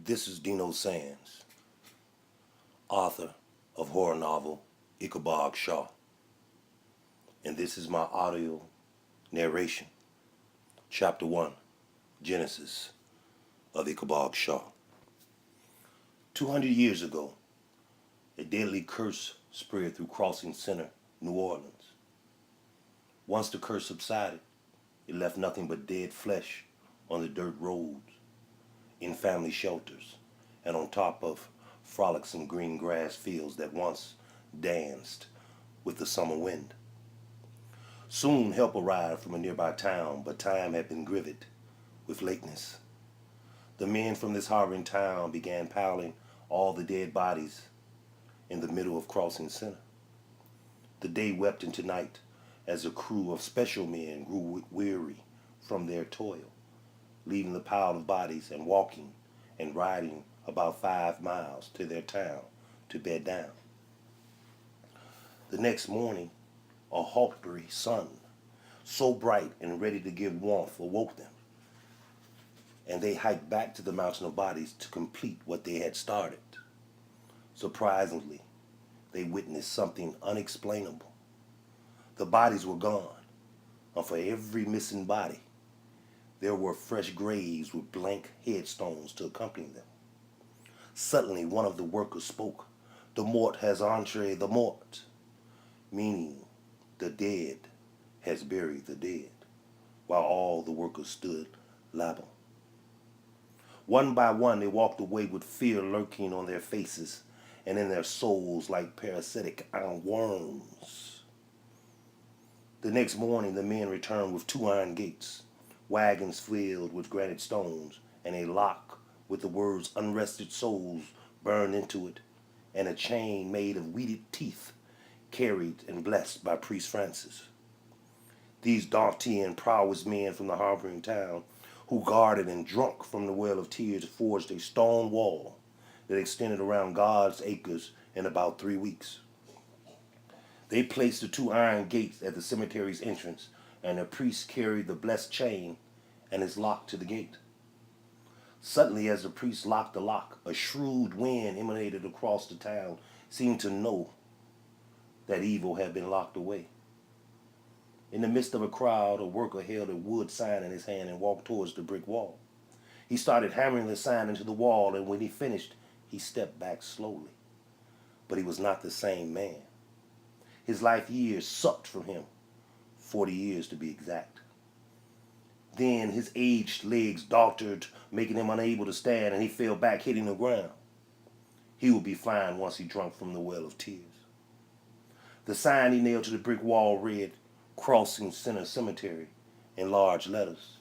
This is Deno Sandz, author of horror novel Icabob, and this is my audio narration, Chapter 1, Genesis of Icabob. 200 years ago, a deadly curse spread through Crossing Center, New Orleans. Once the curse subsided, it left nothing but dead flesh on the dirt roads, in family shelters, and on top of frolicsome green grass fields that once danced with the summer wind. Soon help arrived from a nearby town, but time had been grivid with lateness. The men from this harboring town began piling all the dead bodies in the middle of Crossing Center. The day wept into night as a crew of special men grew weary from their toil, leaving the pile of bodies and walking and riding about 5 miles to their town to bed down. The next morning, a hawkberry sun, so bright and ready to give warmth, awoke them, and they hiked back to the mountain of bodies to complete what they had started. Surprisingly, they witnessed something unexplainable. The bodies were gone, and for every missing body, there were fresh graves with blank headstones to accompany them. Suddenly, one of the workers spoke. "The mort has entree the mort," meaning the dead has buried the dead, while all the workers stood liable. One by one, they walked away with fear lurking on their faces and in their souls like parasitic iron worms. The next morning, the men returned with 2 iron gates, wagons filled with granite stones, and a lock with the words "unrested souls" burned into it, and a chain made of weeded teeth carried and blessed by Priest Francis. These doughty and prowess men from the harboring town, who guarded and drunk from the well of tears, forged a stone wall that extended around God's acres in about 3 weeks. They placed the 2 iron gates at the cemetery's entrance, and the priest carried the blessed chain and its lock to the gate. Suddenly, as the priest locked the lock, a shrewd wind emanated across the town, seemed to know that evil had been locked away. In the midst of a crowd, a worker held a wood sign in his hand and walked towards the brick wall. He started hammering the sign into the wall, and when he finished, he stepped back slowly. But he was not the same man. His life years sucked from him, 40 years to be exact. Then his aged legs faltered, making him unable to stand, and he fell back, hitting the ground. He would be fine once he drank from the well of tears. The sign he nailed to the brick wall read, "Crossing Center Cemetery," in large letters.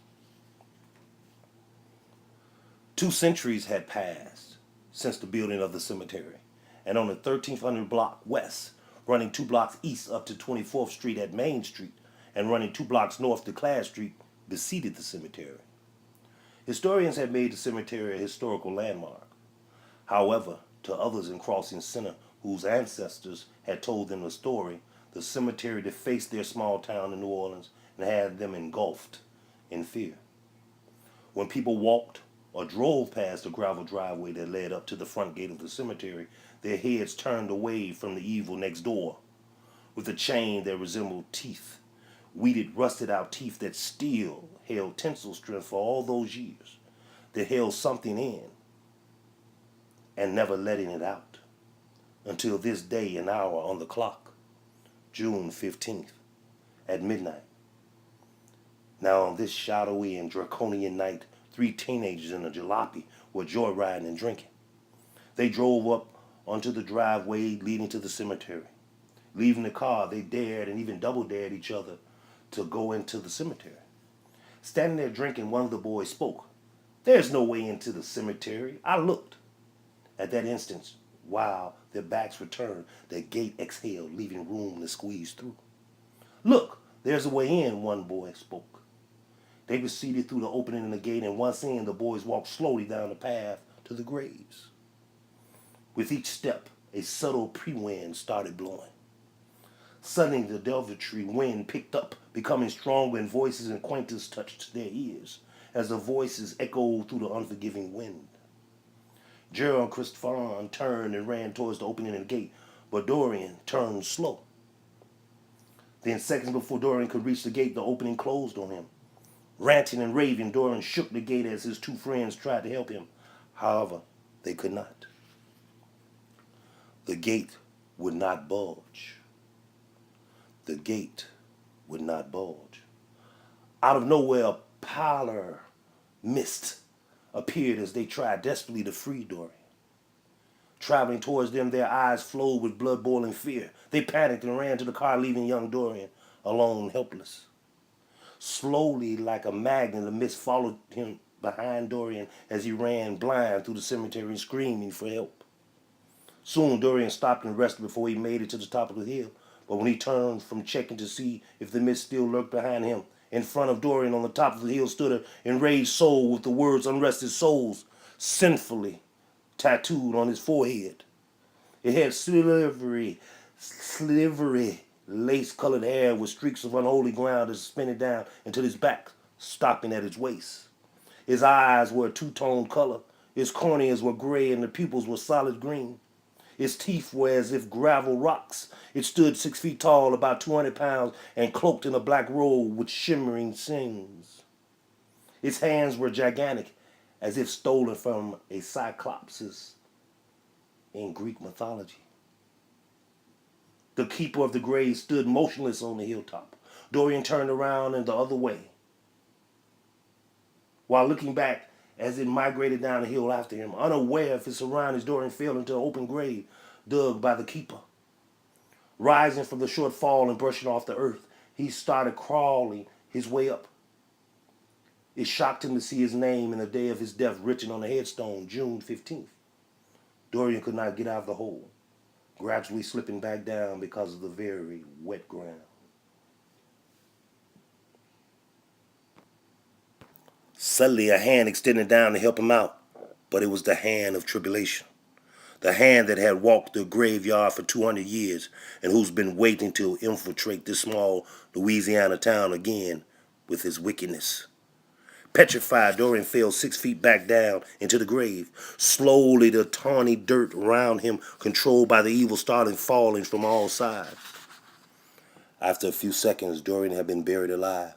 2 centuries had passed since the building of the cemetery, and on the 1300 block west, running 2 blocks east up to 24th Street at Main Street, and running 2 blocks north to Class Street, preceded the cemetery. Historians have made the cemetery a historical landmark. However, to others in Crossing Center whose ancestors had told them the story, the cemetery defaced their small town in New Orleans and had them engulfed in fear. When people walked or drove past the gravel driveway that led up to the front gate of the cemetery, their heads turned away from the evil next door, with a chain that resembled teeth, weeded, rusted-out teeth that still held tensile strength for all those years, that held something in and never letting it out, until this day and hour on the clock, June 15th, at midnight. Now on this shadowy and draconian night, 3 teenagers in a jalopy were joyriding and drinking. They drove up onto the driveway leading to the cemetery. Leaving the car, they dared and even double dared each other to go into the cemetery. Standing there drinking, one of the boys spoke. "There's no way into the cemetery. I looked." At that instant, while their backs were turned, the gate exhaled, leaving room to squeeze through. "Look, there's a way in," one boy spoke. They proceeded through the opening in the gate, and once in, the boys walked slowly down the path to the graves. With each step, a subtle pre-wind started blowing. Suddenly, the desultory wind picked up, becoming stronger, and voices and acquaintance touched their ears as the voices echoed through the unforgiving wind. Gerald and Christopher turned and ran towards the opening in the gate, but Dorian turned slow. Then, seconds before Dorian could reach the gate, the opening closed on him. Ranting and raving, Dorian shook the gate as his two friends tried to help him. However, they could not. The gate would not budge. The gate would not budge. Out of nowhere, a pallor mist appeared as they tried desperately to free Dorian. Traveling towards them, their eyes flowed with blood-boiling fear. They panicked and ran to the car, leaving young Dorian alone, helpless. Slowly, like a magnet, the mist followed him behind Dorian as he ran blind through the cemetery, screaming for help. Soon, Dorian stopped and rested before he made it to the top of the hill. But when he turned from checking to see if the mist still lurked behind him, in front of Dorian on the top of the hill stood an enraged soul with the words "unrested souls" sinfully tattooed on his forehead. It had slivery, lace-colored hair with streaks of unholy ground that suspended down until his back, stopping at his waist. His eyes were a two-tone color. His corneas were gray and the pupils were solid green. Its teeth were as if gravel rocks. It stood 6 feet tall, about 200 pounds, and cloaked in a black robe with shimmering seams. Its hands were gigantic, as if stolen from a cyclops in Greek mythology. The keeper of the grave stood motionless on the hilltop. Dorian turned around and the other way. While looking back as it migrated down the hill after him, unaware of his surroundings, Dorian fell into an open grave dug by the keeper. Rising from the short fall and brushing off the earth, he started crawling his way up. It shocked him to see his name and the day of his death written on the headstone, June 15th. Dorian could not get out of the hole, gradually slipping back down because of the very wet ground. Suddenly, a hand extended down to help him out, but it was the hand of tribulation. The hand that had walked the graveyard for 200 years and who's been waiting to infiltrate this small Louisiana town again with his wickedness. Petrified, Dorian fell 6 feet back down into the grave. Slowly, the tawny dirt around him, controlled by the evil, started falling from all sides. After a few seconds, Dorian had been buried alive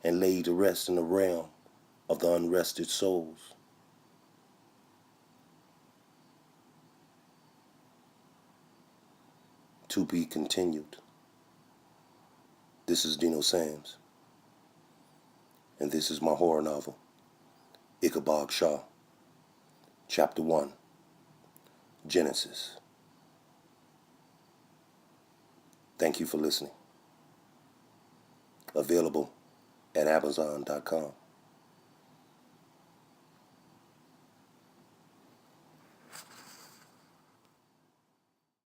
and laid to rest in the realm of the unrested souls. To be continued. This is Deno Sandz, and this is my horror novel, Icabob Shaw, Chapter 1, Genesis. Thank you for listening. Available at Amazon.com.